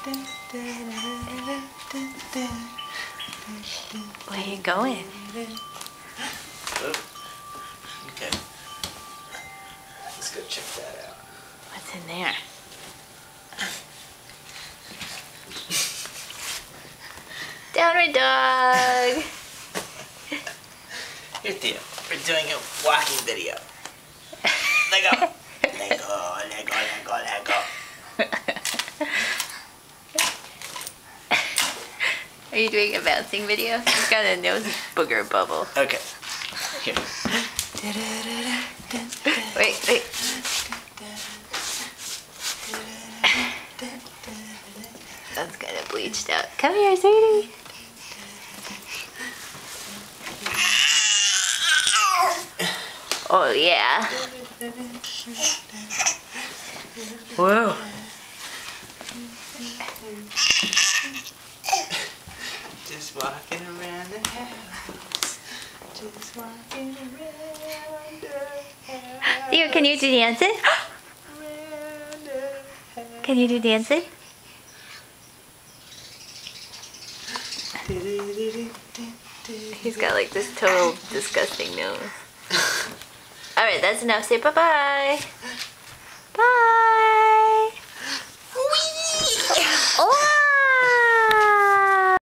Where are you going? Okay. Let's go check that out. What's in there? Downward dog! Here, Theo. We're doing a walking video. Lego. Lego, Lego, Lego, Lego. Are you doing a bouncing video? He's got a nose booger bubble. Okay. Here. Wait. That's kind of bleached out. Come here, sweetie. Oh, yeah. Whoa. Just walking around the house. Just walking around the house. Theo, can you do dancing? Can you do dancing? He's got like this total disgusting nose. Alright, that's enough. Say bye-bye. Bye. Oh!